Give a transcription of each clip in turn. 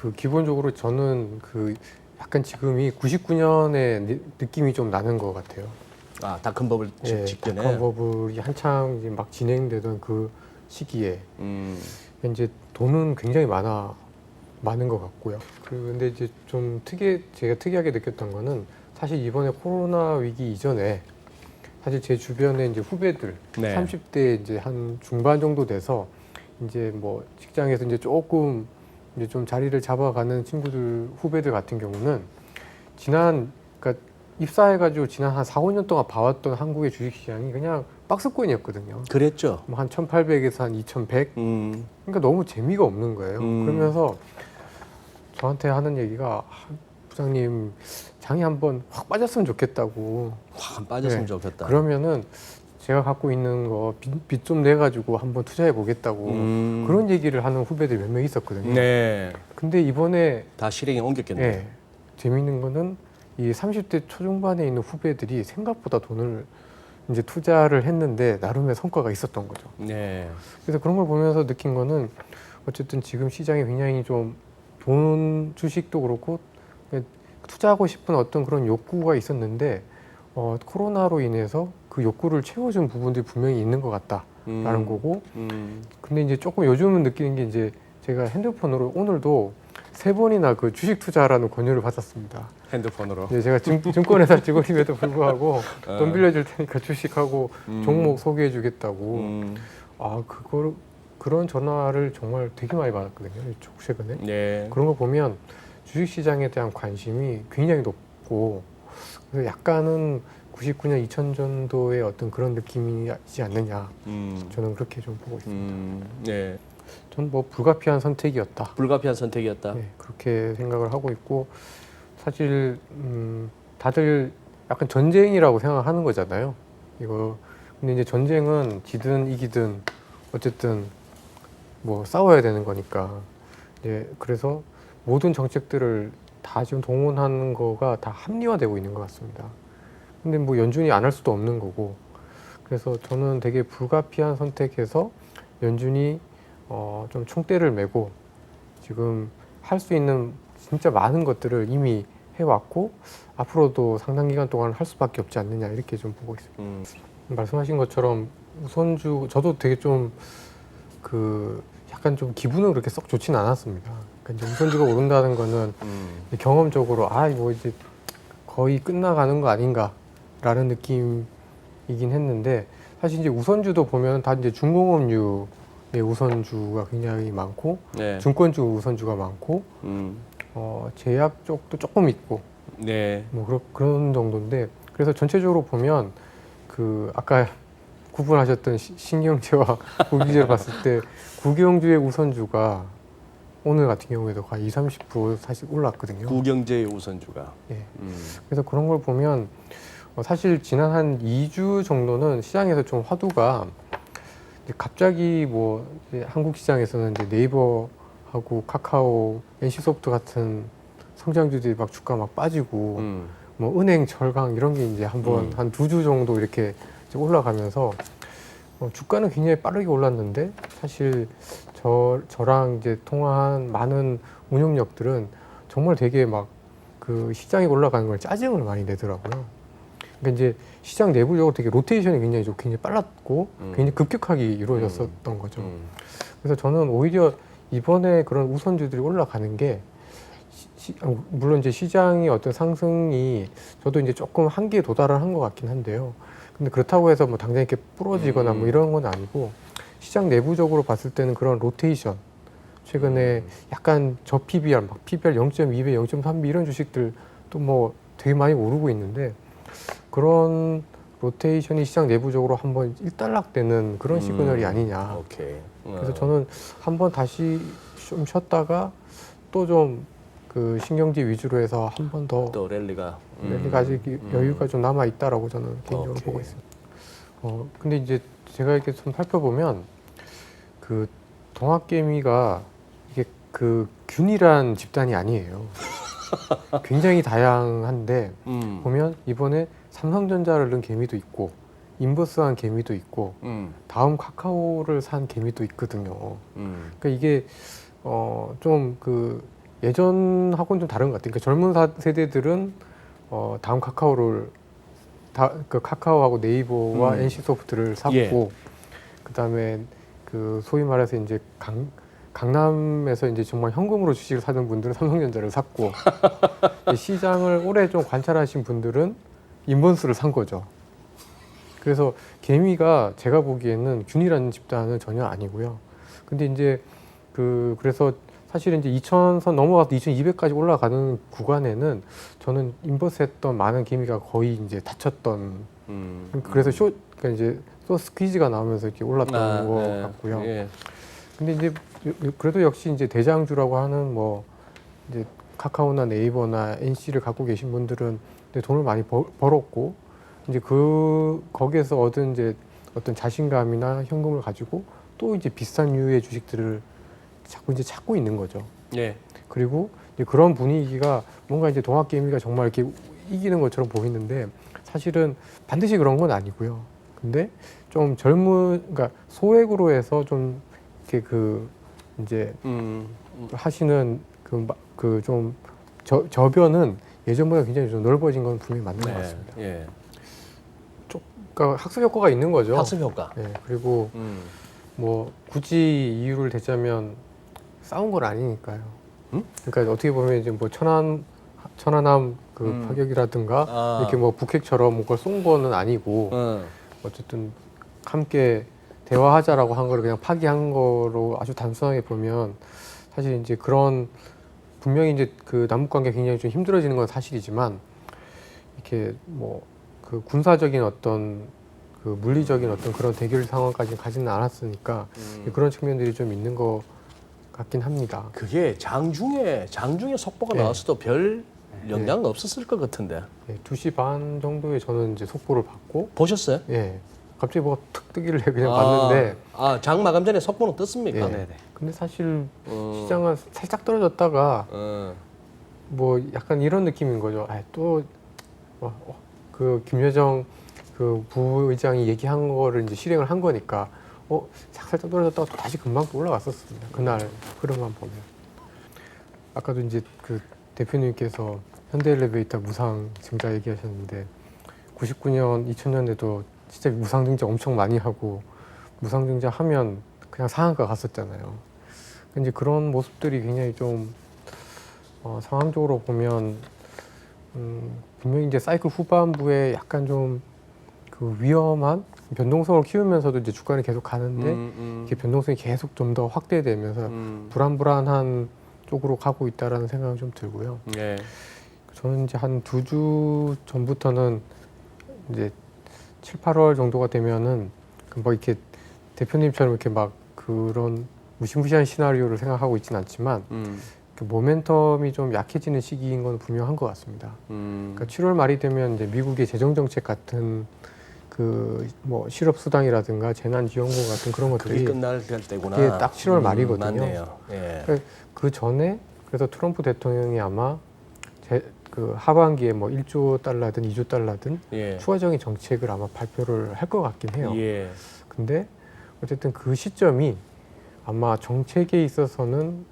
그 기본적으로 저는 그 약간 지금이 99년의 느낌이 좀 나는 것 같아요. 아, 닷컴버블 예, 직전에. 닷컴버블이 한창 이제 막 진행되던 그 시기에 음, 이제 돈은 굉장히 많은 것 같고요. 근데 이제 좀 제가 특이하게 느꼈던 거는 사실 이번에 코로나 위기 이전에 사실 제 주변에 이제 후배들 네. 30대 이제 한 중반 정도 돼서 이제 뭐 직장에서 이제 조금 이제 좀 자리를 잡아가는 친구들 후배들 같은 경우는 그러니까 입사해가지고 지난 한 4, 5년 동안 봐왔던 한국의 주식시장이 그냥 박스권이었거든요. 그랬죠. 뭐 한 1800에서 한 2100. 그러니까 너무 재미가 없는 거예요. 그러면서 저한테 하는 얘기가 부장님 장이 한번 확 빠졌으면 좋겠다고. 확 빠졌으면 네. 좋겠다. 그러면은 제가 갖고 있는 거 빚 좀 내가지고 한번 투자해 보겠다고 그런 얘기를 하는 후배들이 몇 명 있었거든요. 네. 근데 이번에 다 실행에 옮겼겠네요. 예, 재밌는 거는 이 30대 초중반에 있는 후배들이 생각보다 돈을 이제 투자를 했는데 나름의 성과가 있었던 거죠. 네. 그래서 그런 걸 보면서 느낀 거는 어쨌든 지금 시장이 굉장히 좀 돈 주식도 그렇고 투자하고 싶은 어떤 그런 욕구가 있었는데 코로나로 인해서 그 욕구를 채워준 부분들이 분명히 있는 것 같다라는 거고 근데 이제 조금 요즘은 느끼는 게 이제 제가 핸드폰으로 오늘도 3번이나 그 주식 투자라는 권유를 받았습니다. 핸드폰으로. 네, 제가 증권회사 직원임에도 불구하고 돈 빌려줄 테니까 주식하고 종목 소개해 주겠다고 그런 전화를 정말 되게 많이 받았거든요. 최근에. 네. 그런 거 보면 주식시장에 대한 관심이 굉장히 높고 그래서 약간은 99년, 2000년도의 어떤 그런 느낌이지 않느냐. 저는 그렇게 좀 보고 있습니다. 네. 전 뭐 불가피한 선택이었다. 불가피한 선택이었다. 네, 그렇게 생각을 하고 있고 사실 다들 약간 전쟁이라고 생각하는 거잖아요. 이거 근데 이제 전쟁은 지든 이기든 어쨌든 뭐 싸워야 되는 거니까. 네, 그래서 모든 정책들을 다 지금 동원하는 거가 다 합리화되고 있는 것 같습니다. 근데 뭐 연준이 안 할 수도 없는 거고. 그래서 저는 되게 불가피한 선택에서 연준이 좀 총대를 메고 지금 할 수 있는 진짜 많은 것들을 이미 해왔고 앞으로도 상당 기간 동안 할 수밖에 없지 않느냐 이렇게 좀 보고 있습니다. 말씀하신 것처럼 우선주 저도 되게 좀 약간 좀 기분은 그렇게 썩 좋지는 않았습니다. 그러니까 이제 우선주가 오른다는 거는 경험적으로 이거 이제 거의 끝나가는 거 아닌가라는 느낌이긴 했는데 사실 이제 우선주도 보면 다 이제 중공업류의 우선주가 굉장히 많고 네. 증권주 우선주가 많고 제약 쪽도 조금 있고 네. 뭐 그런 정도인데 그래서 전체적으로 보면 아까 구분하셨던 신경제와 구기제를 봤을 때 구경주의 우선주가 오늘 같은 경우에도 거의 20-30% 사실 올랐거든요. 구경제의 우선주가. 예. 그래서 그런 걸 보면 사실 지난 한 2주 정도는 시장에서 좀 화두가 이제 갑자기 뭐 이제 한국 시장에서는 이제 네이버하고 카카오, NC소프트 같은 성장주들이 막 주가 막 빠지고 뭐 은행 절강 이런 게 이제 한번 한 2주 정도 이렇게 이제 올라가면서 주가는 굉장히 빠르게 올랐는데 사실 저랑 이제 통화한 많은 운용력들은 정말 되게 막 그 시장이 올라가는 걸 짜증을 많이 내더라고요. 그러니까 이제 시장 내부적으로 되게 로테이션이 굉장히 빨랐고 굉장히 급격하게 이루어졌었던 거죠. 그래서 저는 오히려 이번에 그런 우선주들이 올라가는 게 물론 이제 시장의 어떤 상승이 저도 이제 조금 한계에 도달을 한 것 같긴 한데요. 근데 그렇다고 해서 뭐 당장 이렇게 부러지거나 뭐 이런 건 아니고 시장 내부적으로 봤을 때는 그런 로테이션 최근에 약간 PBR 막 PBR 0.2배, 0.3배 이런 주식들 또 뭐 되게 많이 오르고 있는데 그런 로테이션이 시장 내부적으로 한번 일단락되는 그런 시그널이 아니냐. 오케이. 그래서 저는 한번 다시 좀 쉬었다가 또 좀 그 신경제 위주로 해서 한 번 더 또 랠리가 아직 여유가 좀 남아 있다라고 저는 개인적으로 오케이. 보고 있습니다. 근데 이제 제가 이렇게 좀 살펴보면 그 동학개미가 이게 그 균일한 집단이 아니에요. 굉장히 다양한데 보면 이번에 삼성전자를 넣은 개미도 있고 인버스한 개미도 있고 다음 카카오를 산 개미도 있거든요. 그러니까 이게 좀 예전하고는 좀 다른 것 같아요. 그러니까 젊은 세대들은 다음 카카오를 그 카카오하고 네이버와 NC소프트를 샀고 예. 그다음에 그 소위 말해서 이제 강남에서 이제 정말 현금으로 주식을 사는 분들은 삼성전자를 샀고 시장을 오래 좀 관찰하신 분들은 인버스를 산 거죠. 그래서 개미가 제가 보기에는 균일한 집단은 전혀 아니고요. 근데 이제 그래서 사실은 이제 2000선 넘어가서 2200까지 올라가는 구간에는 저는 인버스했던 많은 개미가 거의 이제 다쳤던 그래서 그러니까 이제 스퀴즈가 나오면서 이렇게 올랐던 것 네. 같고요. 예. 근데 이제 그래도 역시 이제 대장주라고 하는 뭐 이제 카카오나 네이버나 NC를 갖고 계신 분들은 이제 돈을 많이 벌었고 이제 거기에서 얻은 이제 어떤 자신감이나 현금을 가지고 또 이제 비슷한 류의 주식들을 자꾸 이제 찾고 있는 거죠. 예. 그리고 이제 그런 분위기가 뭔가 이제 동학개미가 정말 이렇게 이기는 것처럼 보이는데 사실은 반드시 그런 건 아니고요. 근데 좀 그러니까 소액으로 해서 좀 이렇게 이제 하시는 좀 저변은 예전보다 굉장히 좀 넓어진 건 분명히 맞는 것 같습니다. 예. 그러니까 학습 효과가 있는 거죠. 학습 효과. 예, 그리고 뭐 굳이 이유를 대자면 싸운 건 아니니까요. 그러니까 어떻게 보면 이제 뭐 천안함 파격이라든가 이렇게 뭐 북핵처럼 뭔가 쏜 거는 아니고 어쨌든 함께 대화하자라고 한 거를 그냥 파기한 거로 아주 단순하게 보면 사실 이제 그런 분명히 이제 그 남북 관계 굉장히 좀 힘들어지는 건 사실이지만 이렇게 뭐 그 군사적인 어떤 그 물리적인 어떤 그런 대결 상황까지 가지는 않았으니까 그런 측면들이 좀 있는 것 같긴 합니다. 그게 장중에 속보가 예. 나왔어도 별 영향 없었을 것 같은데. 예, 2시 반 정도에 저는 이제 속보를 받고 보셨어요? 예. 갑자기 뭐가 툭 뜨길래 그냥 봤는데 장 마감 전에 속보는 떴습니까? 예. 네네. 근데 사실 시장은 살짝 떨어졌다가 뭐 약간 이런 느낌인 거죠. 그 김여정 그 부의장이 얘기한 거를 이제 실행을 한 거니까 살짝 떨어졌다가 또 다시 금방 또 올라갔었습니다. 그날 흐름만 보면. 아까도 이제 그 대표님께서 현대엘리베이터 무상 증자 얘기하셨는데 99년, 2000년에도 진짜 무상 증자 엄청 많이 하고 무상 증자 하면 그냥 상한가 갔었잖아요. 이제 그런 모습들이 굉장히 좀 상황적으로 보면 분명히 이제 사이클 후반부에 약간 좀 그 위험한 변동성을 키우면서도 이제 주가는 계속 가는데 이게 변동성이 계속 좀 더 확대되면서 불안한 쪽으로 가고 있다라는 생각이 좀 들고요. 예. 저는 이제 한 2주 전부터는 이제 7, 8월 정도가 되면은 뭐 이렇게 대표님처럼 이렇게 막 그런 무시무시한 시나리오를 생각하고 있지는 않지만 그 모멘텀이 좀 약해지는 시기인 건 분명한 것 같습니다. 그러니까 7월 말이 되면 이제 미국의 재정 정책 같은 그 뭐 실업 수당이라든가 재난 지원금 같은 그런 그게 것들이 끝날 때구나. 그게 딱 7월 말이거든요. 맞네요. 예. 그 전에 그래서 트럼프 대통령이 아마 그 하반기에 뭐 1조 달러든 2조 달러든 예. 추가적인 정책을 아마 발표를 할 것 같긴 해요. 예. 근데 어쨌든 그 시점이 아마 정책에 있어서는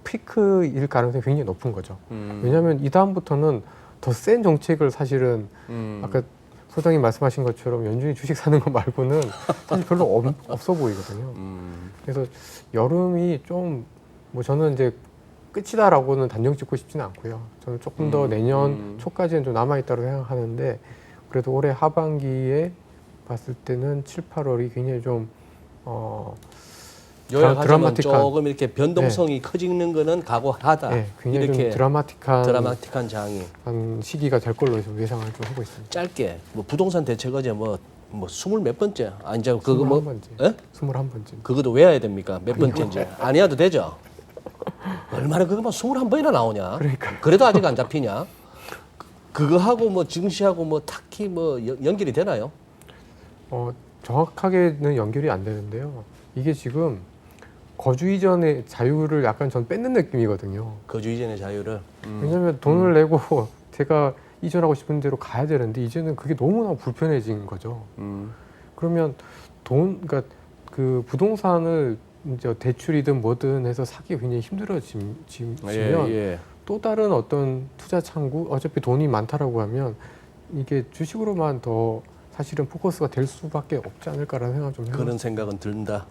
피크일 가능성이 굉장히 높은 거죠. 왜냐하면 이 다음부터는 더 센 정책을 사실은 아까 소장님 말씀하신 것처럼 연준이 주식 사는 거 말고는 사실 별로 없어 보이거든요. 그래서 여름이 좀 뭐 저는 이제 끝이다라고는 단정 짓고 싶지는 않고요. 저는 조금 더 내년 초까지는 좀 남아있다고 생각하는데 그래도 올해 하반기에 봤을 때는 7, 8월이 굉장히 좀 요약하자면 드라마틱한- 조금 이렇게 변동성이 커지는 거는 각오하다. 네, 굉장히 이렇게 좀 드라마틱한 장이. 한 시기가 될 걸로 좀 예상을 좀 하고 있습니다. 짧게 뭐 부동산 대책 어제 뭐 20몇 번째 이제 그거 뭐 21번째. 예? 21번째. 그것도 외워야 됩니까? 몇 번째인지 안 외워도 되죠. 얼마나 그거 뭐 21번이나 나오냐? 그러니까요. 그래도 아직 안 잡히냐? 그거하고 뭐 증시하고 뭐 딱히 뭐 연결이 되나요? 정확하게는 연결이 안 되는데요. 이게 지금 거주 이전의 자유를 약간 전 뺏는 느낌이거든요. 거주 이전의 자유를. 왜냐하면 돈을 내고 제가 이전하고 싶은 대로 가야 되는데 이제는 그게 너무나 불편해진 거죠. 그러면 그러니까 그 부동산을 이제 대출이든 뭐든 해서 사기 굉장히 힘들어지면 예. 또 다른 어떤 투자 창구 어차피 돈이 많다라고 하면 이게 주식으로만 더 사실은 포커스가 될 수밖에 없지 않을까라는 생각 좀 해요. 그런 생각은 든다.